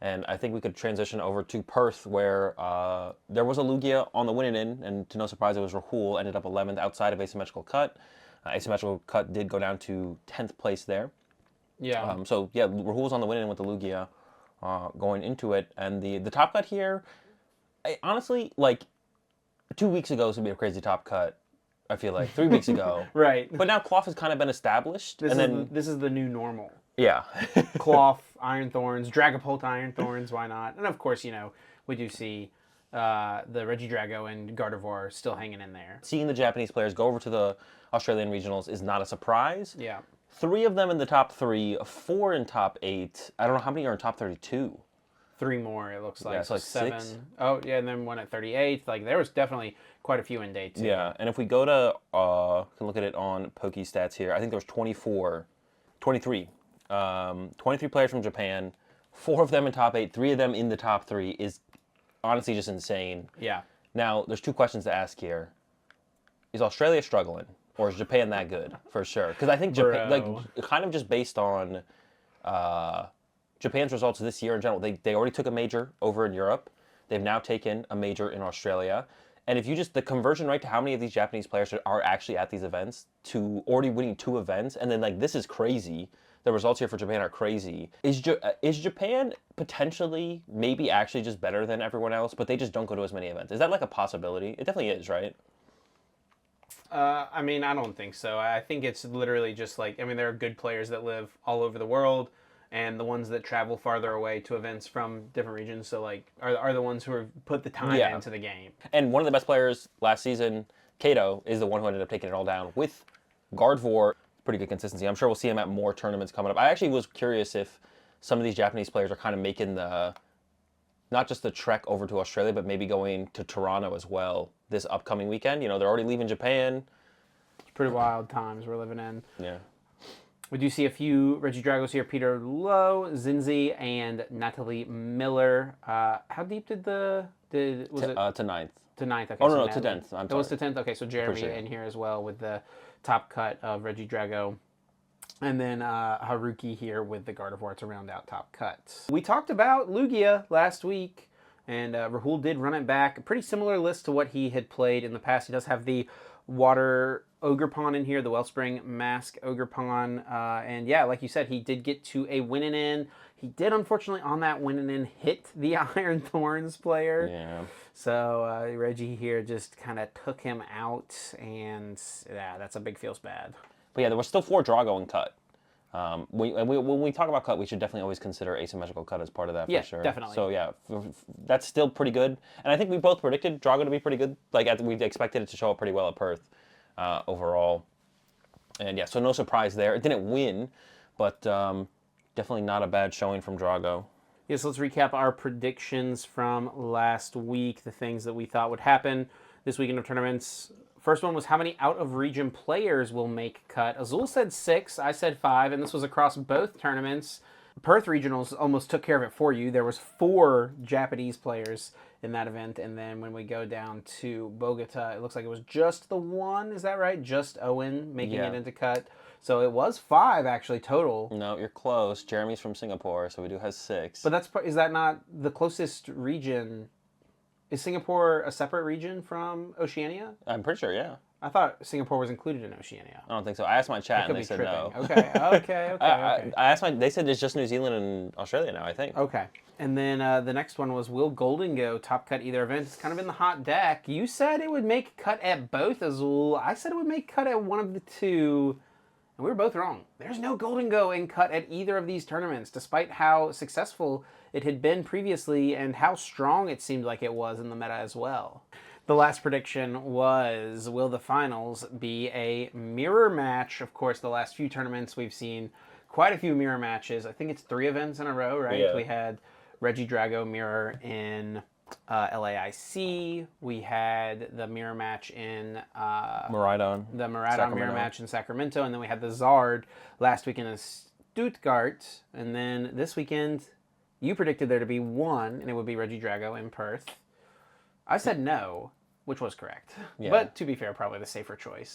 And I think we could transition over to Perth, where there was a Lugia on the winning in, and to no surprise, it was Rahul, ended up 11th outside of asymmetrical cut. Asymmetrical cut did go down to 10th place there. Yeah. So yeah, Rahul's on the winning with the Lugia going into it, and the top cut here, honestly, like 2 weeks ago, this would be a crazy top cut. I feel like 3 weeks ago, Right. but now Cloth has kind of been established, This is the new normal. yeah, Cloth, Iron Thorns, Dragapult Iron Thorns, why not? And of course, we do see the Regidrago and Gardevoir still hanging in there. seeing the Japanese players go over to the Australian regionals is not a surprise. Yeah. 3 of them in the top 3, 4 in top 8. I don't know how many are in top 32. 3 more, it looks like. Yeah, it's like 7. 6. Oh, yeah, and then one at 38. Like, there was definitely quite a few in day 2. Yeah, and if we go to, can look at it on PokeStats here, I think there was 23 players from Japan, 4 of them in top 8, 3 of them in the top 3 is honestly just insane. Yeah. Now, there's 2 questions to ask here. Is Australia struggling, or is Japan that good? For sure. Because I think Japan, like, kind of just based on Japan's results this year in general, they already took a major over in Europe. They've now taken a major in Australia. And if you just, the conversion rate to how many of these Japanese players are actually at these events to already winning 2 events, and then, like, this is crazy. The results here for Japan are crazy. Is Japan potentially maybe actually just better than everyone else, but they just don't go to as many events? Is that like a possibility? It definitely is, right? I mean, I don't think so. I think it's literally just like, I mean, there are good players that live all over the world, and the ones that travel farther away to events from different regions, so like, are the ones who have put the time into the game. And one of the best players last season, Kato, is the one who ended up taking it all down with Gardevoir. Pretty good consistency. I'm sure we'll see him at more tournaments coming up. I actually was curious if some of these Japanese players are kind of making not just the trek over to Australia, but maybe going to Toronto as well this upcoming weekend. They're already leaving Japan. It's pretty wild times we're living in. Yeah. We do see a few Regidragos here. Peter Lowe, Zinzi, and Natalie Miller. How deep was it? To 9th. To 9th, okay. Oh, so no, to 10th. I'm sorry. It was to 10th, okay. So Jeremy in here as well with the top cut of Regidrago. And then Haruki here with the Gardevoir to round out top cuts. We talked about Lugia last week, and Rahul did run it back. A pretty similar list to what he had played in the past. He does have the Water Ogerpon in here, the Wellspring Mask Ogerpon. And yeah, like you said, he did get to a winning in. He did, unfortunately, on that winning in, hit the Iron Thorns player. Yeah. So Reggie here just kind of took him out, and yeah, that's a big feels bad. But yeah, there was still 4 Drago in cut. When we talk about cut, we should definitely always consider asymmetrical cut as part of that for sure. Definitely. So yeah, that's still pretty good. And I think we both predicted Drago to be pretty good. Like we expected it to show up pretty well at Perth overall. And yeah, so no surprise there. It didn't win, but definitely not a bad showing from Drago. Yeah, so let's recap our predictions from last week, the things that we thought would happen this weekend of tournaments. First one was how many out-of-region players will make cut. Azul said 6, I said 5, and this was across both tournaments. Perth Regionals almost took care of it for you. There was 4 Japanese players in that event, and then when we go down to Bogota, it looks like it was just the 1, is that right? Just Owen making it into cut. So it was 5, actually, total. No, you're close. Jeremy's from Singapore, so we do have 6. But is that not the closest region? Is Singapore a separate region from Oceania? I'm pretty sure, yeah. I thought Singapore was included in Oceania. I don't think so. I asked my chat and they said no. Okay. I asked they said it's just New Zealand and Australia now, I think. Okay. And then the next one was, will Golden go top cut either event? It's kind of in the hot deck. You said it would make cut at both, Azul. I said it would make cut at one of the 2. And we were both wrong. There's no Golden Go in cut at either of these tournaments, despite how successful it had been previously and how strong it seemed like it was in the meta as well. The last prediction was, will the finals be a mirror match? Of course, the last few tournaments we've seen quite a few mirror matches. I think it's 3 events in a row, right? Yeah. We had Regidrago mirror in LAIC. We had the mirror match in Miraidon. The Miraidon mirror match in Sacramento, and then we had the Zard last weekend in Stuttgart, and then this weekend you predicted there to be 1, and it would be Regidrago in Perth. I said no, which was correct. Yeah. But to be fair, probably the safer choice.